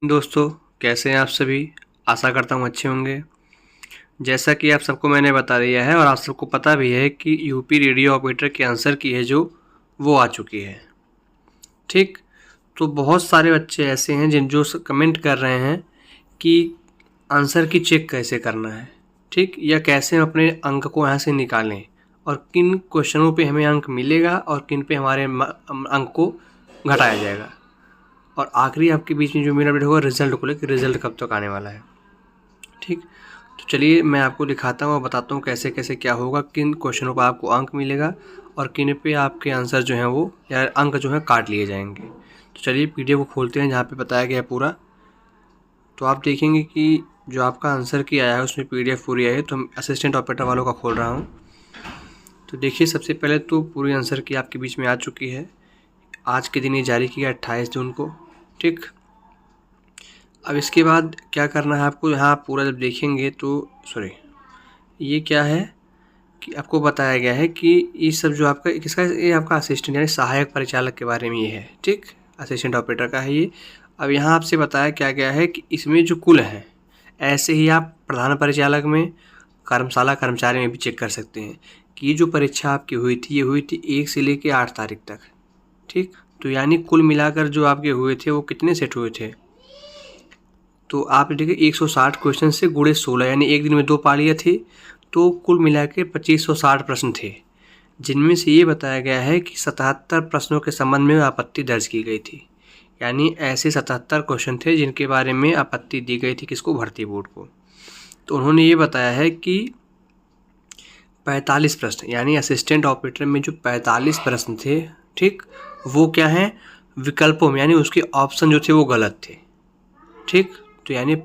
दोस्तों, कैसे हैं आप सभी। आशा करता हूँ अच्छे होंगे। जैसा कि आप सबको मैंने बता दिया है और आप सबको पता भी है कि यूपी रेडियो ऑपरेटर के आंसर की है जो वो आ चुकी है। ठीक, तो बहुत सारे बच्चे ऐसे हैं जिन जो कमेंट कर रहे हैं कि आंसर की चेक कैसे करना है, ठीक, या कैसे हम अपने अंक को यहाँ से निकालें और किन क्वेश्चनों पे हमें अंक मिलेगा और किन पे हमारे अंक को घटाया जाएगा। और आखिरी आपके बीच में जो मेरा अपडेट होगा रिजल्ट को लेकर, रिजल्ट कब तक आने वाला है। ठीक, तो चलिए मैं आपको दिखाता हूँ और बताता हूँ कैसे कैसे क्या होगा, किन क्वेश्चनों का आपको अंक मिलेगा और किन पे आपके आंसर जो हैं वो या अंक जो है काट लिए जाएंगे। तो चलिए पीडीएफ को खोलते हैं जहाँ पे बताया गया है पूरा। तो आप देखेंगे कि जो आपका आंसर की आया है उसमें पीडीएफ पूरी आई है। तो असिस्टेंट ऑपरेटर वालों का खोल रहा हूँ। तो देखिए सबसे पहले तो पूरी आंसर की आपके बीच में आ चुकी है। आज के दिन ये जारी किया 28 जून को। ठीक, अब इसके बाद क्या करना है आपको, यहाँ आप पूरा जब देखेंगे तो सॉरी ये क्या है कि आपको बताया गया है कि ये सब जो आपका किसका, ये आपका असिस्टेंट यानी सहायक परिचालक के बारे में ये है। ठीक, असिस्टेंट ऑपरेटर का है ये। अब यहाँ आपसे बताया क्या गया है कि इसमें जो कुल हैं, ऐसे ही आप प्रधान परिचालक में, कर्मशाला कर्मचारी में भी चेक कर सकते हैं कि ये जो परीक्षा आपकी हुई थी ये हुई थी 1 से लेकर 8 तारीख तक। ठीक, तो यानी कुल मिलाकर जो आपके हुए थे वो कितने सेट हुए थे, तो आप देखिए 160 क्वेश्चन से गुणे 16 यानी एक दिन में 2 पालियाँ थी। तो कुल मिला के 2560 प्रश्न थे, जिनमें से ये बताया गया है कि 77 प्रश्नों के संबंध में आपत्ति दर्ज की गई थी। यानी ऐसे 77 क्वेश्चन थे जिनके बारे में आपत्ति दी गई थी किसको, भर्ती बोर्ड को। तो उन्होंने ये बताया है कि 45 प्रश्न यानी असिस्टेंट ऑपरेटर में जो 45 प्रश्न थे, ठीक, वो क्या हैं, विकल्पों में यानी उसके ऑप्शन जो थे वो गलत थे। ठीक, तो यानी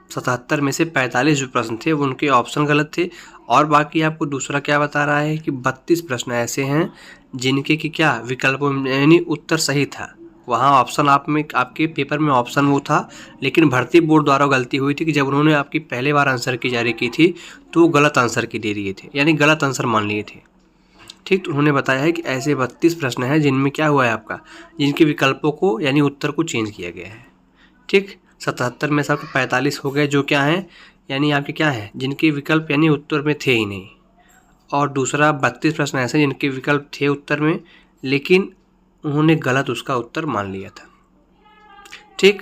77 में से 45 जो प्रश्न थे वो उनके ऑप्शन गलत थे। और बाकी आपको दूसरा क्या बता रहा है कि 32 प्रश्न ऐसे हैं जिनके कि क्या विकल्पों में यानी उत्तर सही था, वहाँ ऑप्शन आप में आपके पेपर में ऑप्शन वो था, लेकिन भर्ती बोर्ड द्वारा गलती हुई थी कि जब उन्होंने आपकी पहले बार आंसर की जारी की थी तो वो गलत आंसर की दे दिए थे, यानी गलत आंसर मान लिए थे। ठीक, तो उन्होंने बताया है कि ऐसे 32 प्रश्न हैं जिनमें क्या हुआ है आपका, जिनके विकल्पों को यानी उत्तर को चेंज किया गया है। ठीक, 77 में से आपके 45 हो गए जो क्या हैं, यानी आपके क्या हैं, जिनके विकल्प यानी उत्तर में थे ही नहीं। और दूसरा 32 प्रश्न ऐसे जिनके विकल्प थे उत्तर में, लेकिन उन्होंने गलत उसका उत्तर मान लिया था। ठीक,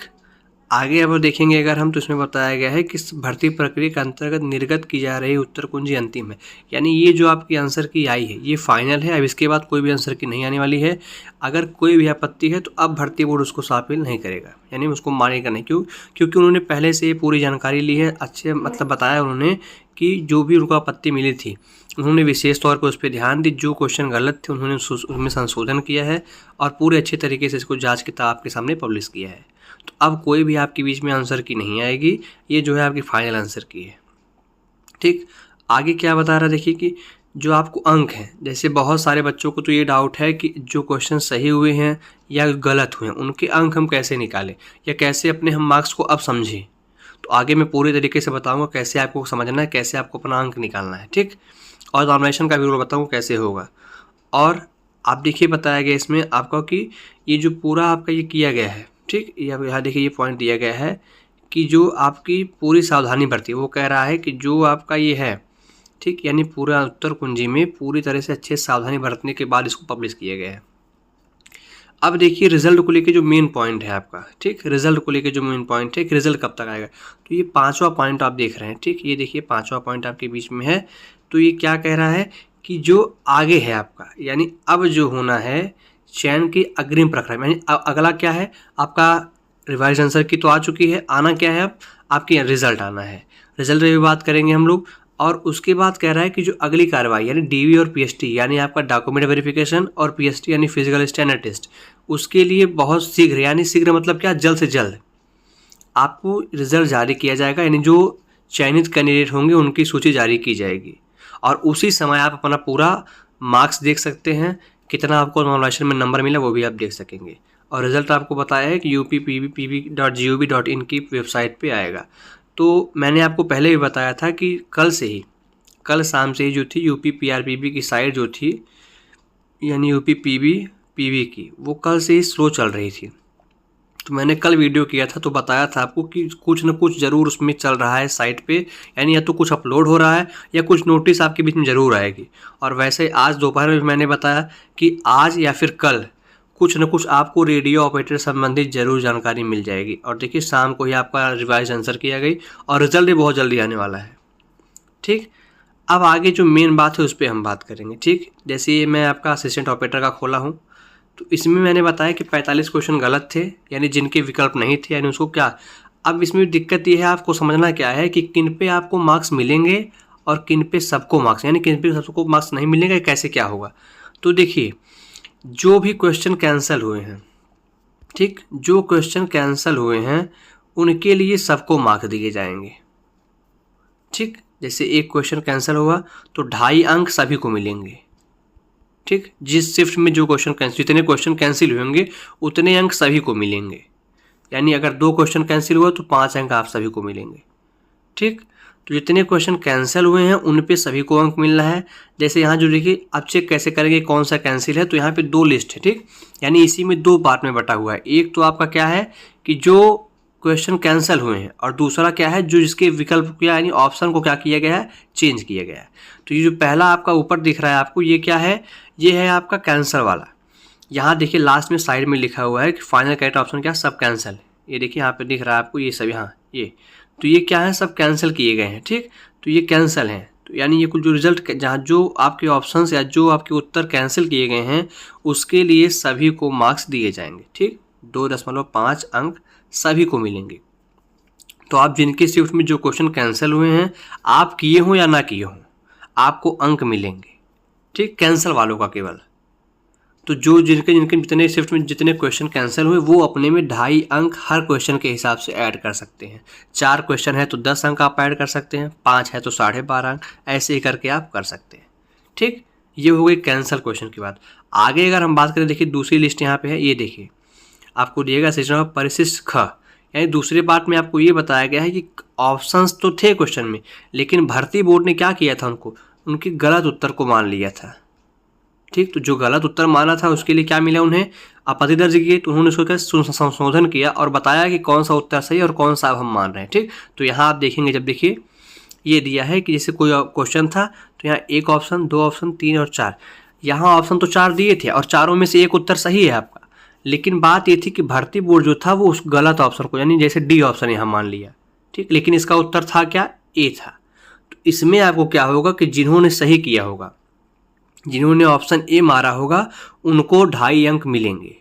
आगे अब देखेंगे अगर हम, तो इसमें बताया गया है कि भर्ती प्रक्रिया के अंतर्गत निर्गत की जा रही उत्तर कुंजी अंतिम है। यानी ये जो आपकी आंसर की आई है ये फाइनल है, अब इसके बाद कोई भी आंसर की नहीं आने वाली है। अगर कोई भी आपत्ति है तो अब भर्ती बोर्ड उसको शामिल नहीं करेगा, यानी उसको मानेगा नहीं। क्योंकि उन्होंने पहले से पूरी जानकारी ली है, अच्छे मतलब बताया उन्होंने कि जो भी उनको आपत्ति मिली थी उन्होंने विशेष तौर पर उस पर ध्यान दी, जो क्वेश्चन गलत थे उन्होंने उसमें संशोधन किया है और पूरे अच्छे तरीके से इसको जांच किताब आपके सामने पब्लिश किया है। तो अब कोई भी आपके बीच में आंसर की नहीं आएगी, ये जो है आपकी फाइनल आंसर की है। ठीक, आगे क्या बता रहा है देखिए कि जो आपको अंक हैं, जैसे बहुत सारे बच्चों को तो ये डाउट है कि जो क्वेश्चन सही हुए हैं या गलत हुए हैं उनके अंक हम कैसे निकालें या कैसे अपने हम मार्क्स को अब समझें। तो आगे मैं पूरी तरीके से बताऊंगा कैसे आपको समझना है, कैसे आपको अपना अंक निकालना है। ठीक, और नॉमिनेशन का भी रूल बताऊँगा कैसे होगा। और आप देखिए बताया गया इसमें आपका कि ये जो पूरा आपका ये किया गया है, ठीक, यहाँ देखिए ये पॉइंट दिया गया है कि जो आपकी पूरी सावधानी बरती, वो कह रहा है कि जो आपका ये है, ठीक, यानी पूरा उत्तर कुंजी में पूरी तरह से अच्छे सावधानी बरतने के बाद इसको पब्लिश किया गया है। अब देखिए रिजल्ट को लेके जो मेन पॉइंट है आपका, ठीक, रिजल्ट को लेके जो मेन पॉइंट है कि रिजल्ट कब तक आएगा। तो ये 5वां पॉइंट आप देख रहे हैं, ठीक, ये देखिए 5वां पॉइंट आपके बीच में है। तो ये क्या कह रहा है कि जो आगे है आपका, यानी अब जो होना है चयन की अग्रिम प्रक्रिया, यानी अगला क्या है आपका, रिवाइज आंसर की तो आ चुकी है, आना क्या है अब आपके रिजल्ट आना है। रिजल्ट में भी बात करेंगे हम लोग। और उसके बाद कह रहा है कि जो अगली कार्रवाई यानी डीवी और पीएसटी यानी आपका डॉक्यूमेंट वेरिफिकेशन और पीएसटी यानी फिजिकल स्टैंडर्ड टेस्ट, उसके लिए बहुत शीघ्र, यानी शीघ्र मतलब क्या, जल्द से जल्द आपको रिजल्ट जारी किया जाएगा। यानी जो चयनित कैंडिडेट होंगे उनकी सूची जारी की जाएगी और उसी समय आप अपना पूरा मार्क्स देख सकते हैं, कितना आपको नॉमिनेशन में नंबर मिला वो भी आप देख सकेंगे। और रिजल्ट आपको बताया है कि UPPB.gov.in की वेबसाइट पे आएगा। तो मैंने आपको पहले भी बताया था कि कल शाम से ही जो थी UPPRPB की साइट जो थी यानी UPPB की, वो कल से ही स्लो चल रही थी। तो मैंने कल वीडियो किया था तो बताया था आपको कि कुछ न कुछ ज़रूर उसमें चल रहा है साइट पे, यानी या तो कुछ अपलोड हो रहा है या कुछ नोटिस आपके बीच में ज़रूर आएगी। और वैसे आज दोपहर में मैंने बताया कि आज या फिर कल कुछ न कुछ आपको रेडियो ऑपरेटर संबंधित ज़रूर जानकारी मिल जाएगी। और देखिए शाम को ही आपका रिवाइज आंसर किया गई और रिजल्ट भी बहुत जल्दी आने वाला है। ठीक, अब आगे जो मेन बात है उस पर हम बात करेंगे। ठीक, जैसे ये मैं आपका असिस्टेंट ऑपरेटर का खोला हूँ तो इसमें मैंने बताया कि 45 क्वेश्चन गलत थे, यानी जिनके विकल्प नहीं थे, यानी उसको क्या। अब इसमें दिक्कत ये है, आपको समझना क्या है कि किन पे आपको मार्क्स मिलेंगे और किन पे सबको मार्क्स, यानी किन पे सबको मार्क्स नहीं मिलेंगे, कैसे क्या होगा। तो देखिए जो भी क्वेश्चन कैंसिल हुए हैं, ठीक, जो क्वेश्चन कैंसिल हुए हैं उनके लिए सबको मार्क्स दिए जाएंगे। ठीक, जैसे एक क्वेश्चन कैंसिल हुआ तो 2.5 अंक सभी को मिलेंगे। ठीक, जिस शिफ्ट में जो क्वेश्चन कैंसिल, जितने क्वेश्चन कैंसिल होंगे उतने अंक सभी को मिलेंगे। यानी अगर 2 क्वेश्चन कैंसिल हुआ तो 5 अंक आप सभी को मिलेंगे। ठीक, तो जितने क्वेश्चन कैंसिल हुए हैं उन पे सभी को अंक मिल रहा है। जैसे यहाँ जो देखिए, अब चेक कैसे करेंगे कौन सा कैंसिल है, तो यहाँ पे 2 लिस्ट है। ठीक, यानी इसी में 2 पार्ट में बटा हुआ है। एक तो आपका क्या है कि जो क्वेश्चन कैंसिल हुए हैं, और दूसरा क्या है जो जिसके विकल्प क्या, यानी ऑप्शन को क्या किया गया है, चेंज किया गया है। तो ये जो पहला आपका ऊपर दिख रहा है आपको, ये क्या है, ये है आपका कैंसिल वाला। यहाँ देखिए लास्ट में साइड में लिखा हुआ है कि फाइनल करेक्ट ऑप्शन क्या, सब कैंसिल। ये देखिए यहाँ पे दिख रहा है आपको, ये सब यहाँ ये, तो ये क्या है, सब कैंसिल किए गए हैं। ठीक, तो ये कैंसिल हैं, तो यानी ये कुछ जो रिजल्ट जहाँ जो आपके ऑप्शंस या जो आपके उत्तर कैंसिल किए गए हैं उसके लिए सभी को मार्क्स दिए जाएंगे। ठीक, 2.5 अंक सभी को मिलेंगे। तो आप जिनके शिफ्ट में जो क्वेश्चन कैंसिल हुए हैं, आप किए हों या ना किए हों, आपको अंक मिलेंगे। ठीक, कैंसिल वालों का केवल। तो जो जिनके जिनके जितने शिफ्ट में जितने क्वेश्चन कैंसिल हुए वो अपने में 2.5 अंक हर क्वेश्चन के हिसाब से ऐड कर सकते हैं। 4 क्वेश्चन है तो 10 अंक आप ऐड कर सकते हैं, 5 है तो 12.5 अंक, ऐसे ही करके आप कर सकते हैं। ठीक, ये हो गई कैंसिल क्वेश्चन की बात। आगे अगर हम बात करें, देखिए दूसरी लिस्ट यहाँ पे है, ये देखिए आपको दिएगा सिस्टम परिशिष्ट ख, यानी दूसरे पार्ट में आपको ये बताया गया है कि ऑप्शंस तो थे क्वेश्चन में, लेकिन भर्ती बोर्ड ने क्या किया था, उनके गलत उत्तर को मान लिया था। ठीक, तो जो गलत उत्तर माना था उसके लिए क्या मिला, उन्हें आपत्ति दर्ज की, तो उन्होंने उसको संशोधन किया और बताया कि कौन सा उत्तर सही और कौन सा अब हम मान रहे हैं। ठीक, तो यहाँ आप देखेंगे, जब देखिए ये दिया है कि जैसे कोई क्वेश्चन था तो यहाँ 1 ऑप्शन, 2 ऑप्शन, 3 और 4, यहाँ ऑप्शन तो 4 दिए थे और चारों में से एक उत्तर सही है आपका, लेकिन बात ये थी कि भर्ती बोर्ड जो था वो उस गलत ऑप्शन को, यानी जैसे डी ऑप्शन यहाँ मान लिया। ठीक, लेकिन इसका उत्तर था क्या, ए था। तो इसमें आपको क्या होगा कि जिन्होंने सही किया होगा, जिन्होंने ऑप्शन ए मारा होगा, उनको 2.5 अंक मिलेंगे।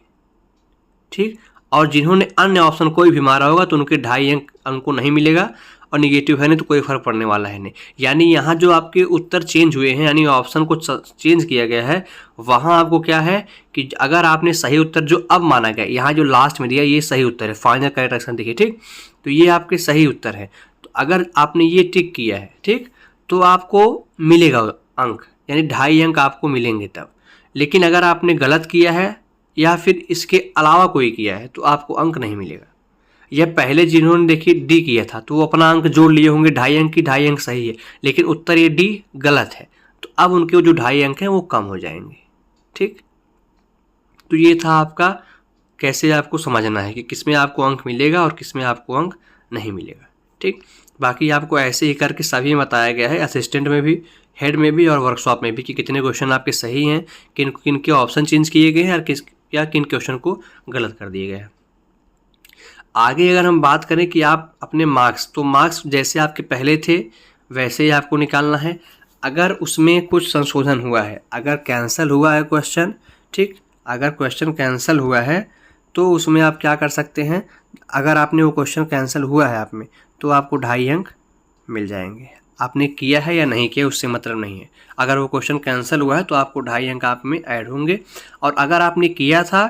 ठीक, और जिन्होंने अन्य ऑप्शन कोई भी मारा होगा तो उनके 2.5 अंक उनको नहीं मिलेगा, और निगेटिव है नहीं तो कोई फर्क पड़ने वाला है नहीं। यानी यहाँ जो आपके उत्तर चेंज हुए हैं, यानी ऑप्शन को चेंज किया गया है, वहाँ आपको क्या है कि अगर आपने सही उत्तर जो अब माना गया, यहाँ जो लास्ट में दिया ये सही उत्तर है, फाइनल करेक्ट आंसर देखिए। ठीक, तो ये आपके सही उत्तर है। तो अगर आपने ये टिक किया है, ठीक, तो आपको मिलेगा अंक, यानी 2.5 अंक आपको मिलेंगे तब। लेकिन अगर आपने गलत किया है या फिर इसके अलावा कोई किया है तो आपको अंक नहीं मिलेगा। यह पहले जिन्होंने देखिए डी किया था तो वो अपना अंक जोड़ लिए होंगे, 2.5 अंक की 2.5 अंक सही है, लेकिन उत्तर ये डी गलत है, तो अब उनके जो 2.5 अंक हैं वो कम हो जाएंगे। ठीक, तो ये था आपका कैसे आपको समझना है कि किसमें आपको अंक मिलेगा और किसमें आपको अंक नहीं मिलेगा। ठीक, बाकी आपको ऐसे ही करके सभी बताया गया है, असिस्टेंट में भी, हेड में भी और वर्कशॉप में भी, कि कितने क्वेश्चन आपके सही हैं, किन किन के ऑप्शन चेंज किए गए हैं और किन क्वेश्चन को गलत कर दिए गए हैं। आगे अगर हम बात करें कि आप अपने मार्क्स, तो मार्क्स जैसे आपके पहले थे वैसे ही आपको निकालना है। अगर उसमें कुछ संशोधन हुआ है, अगर कैंसिल हुआ है क्वेश्चन, ठीक, अगर क्वेश्चन कैंसिल हुआ है तो उसमें आप क्या कर सकते हैं, अगर आपने वो क्वेश्चन कैंसिल हुआ है आप में तो आपको 2.5 अंक मिल जाएंगे। आपने किया है या नहीं किया उससे मतलब नहीं है, अगर वो क्वेश्चन कैंसिल हुआ है तो आपको 2.5 अंक आप में ऐड होंगे। और अगर आपने किया था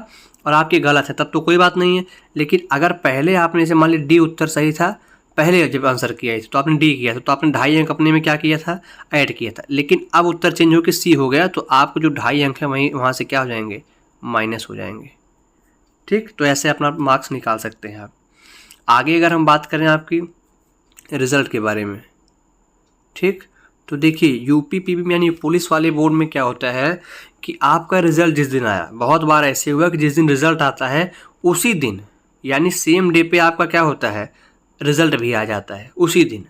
और आपके गलत है तब तो कोई बात नहीं है, लेकिन अगर पहले आपने जैसे मान लीजिए डी उत्तर सही था, पहले जब आंसर किया तो आपने डी किया था तो आपने 2.5 अंक अपने में क्या किया था, ऐड किया था, लेकिन अब उत्तर चेंज होकर सी हो गया तो आपको जो 2.5 अंक है वहाँ से क्या हो जाएंगे, माइनस हो जाएंगे। ठीक, तो ऐसे अपना मार्क्स निकाल सकते हैं आप। आगे अगर हम बात करें आपकी रिज़ल्ट के बारे में, ठीक, तो देखिए यूपी पीपी यानी पुलिस वाले बोर्ड में क्या होता है कि आपका रिज़ल्ट जिस दिन आया, बहुत बार ऐसे हुआ कि जिस दिन रिज़ल्ट आता है उसी दिन यानी सेम डे पे आपका क्या होता है, रिजल्ट भी आ जाता है उसी दिन।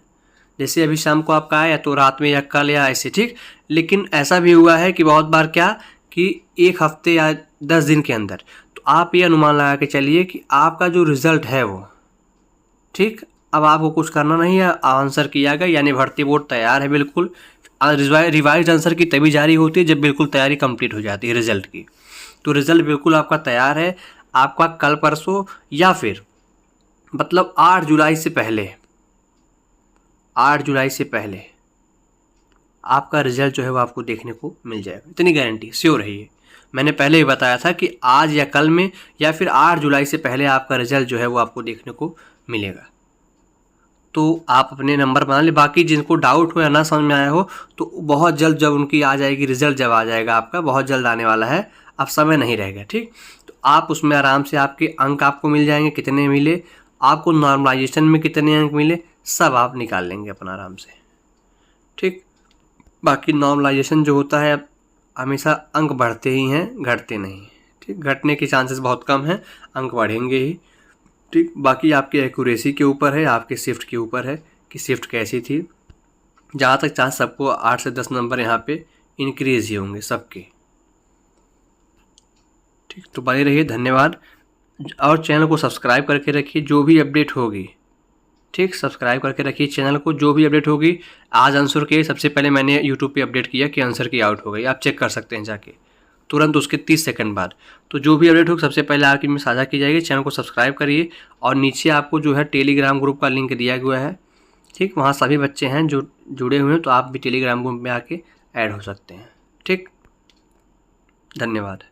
जैसे अभी शाम को आपका आया तो रात में या कल या ऐसे, ठीक। लेकिन ऐसा भी हुआ है कि बहुत बार क्या कि 1 हफ्ते या 10 दिन के अंदर। तो आप ये अनुमान लगा के चलिए कि आपका जो रिजल्ट है वो, ठीक। अब आपको कुछ करना नहीं है, आंसर किया गया यानी भर्ती बोर्ड तैयार है बिल्कुल। रिवाइज आंसर की तभी जारी होती है जब बिल्कुल तैयारी कंप्लीट हो जाती है रिजल्ट की। तो रिजल्ट बिल्कुल आपका तैयार है। आपका कल परसों या फिर मतलब 8 जुलाई से पहले, 8 जुलाई से पहले आपका रिजल्ट जो है वो आपको देखने को मिल जाएगा, इतनी गारंटी श्योर है ये। मैंने पहले ही बताया था कि आज या कल में या फिर 8 जुलाई से पहले आपका रिजल्ट जो है वो आपको देखने को मिलेगा। तो आप अपने नंबर बना ले। बाकी जिनको डाउट हो या ना समझ में आया हो तो बहुत जल्द जब उनकी आ जाएगी रिजल्ट, जब आ जाएगा आपका, बहुत जल्द आने वाला है, अब समय नहीं रहेगा, ठीक। तो आप उसमें आराम से आपके अंक आपको मिल जाएंगे, कितने मिले आपको, नॉर्मलाइजेशन में कितने अंक मिले, सब आप निकाल लेंगे अपना आराम से, ठीक। बाकी नॉर्मलाइजेशन जो होता है हमेशा अंक बढ़ते ही हैं, घटते नहीं, ठीक। घटने के चांसेस बहुत कम हैं, अंक बढ़ेंगे ही, ठीक। बाकी आपकी एक्यूरेसी के ऊपर है, आपके शिफ्ट के ऊपर है कि शिफ्ट कैसी थी। जहाँ तक चांस सबको 8 से 10 नंबर यहाँ पे इंक्रीज ही होंगे सबके, ठीक। तो बने रहिए, धन्यवाद। और चैनल को सब्सक्राइब करके रखिए, जो भी अपडेट होगी, ठीक। सब्सक्राइब करके रखिए चैनल को, जो भी अपडेट होगी। आज आंसर के सबसे पहले मैंने यूट्यूब पे अपडेट किया कि आंसर की आउट हो गई, आप चेक कर सकते हैं जाके तुरंत उसके 30 सेकंड बाद। तो जो भी अपडेट होगी सबसे पहले आपकी में साझा की जाएगी। चैनल को सब्सक्राइब करिए और नीचे आपको जो है टेलीग्राम ग्रुप का लिंक दिया हुआ है, ठीक। वहाँ सभी बच्चे हैं जो जुड़े हुए हैं, तो आप भी टेलीग्राम ग्रुप में आके ऐड हो सकते हैं, ठीक। धन्यवाद।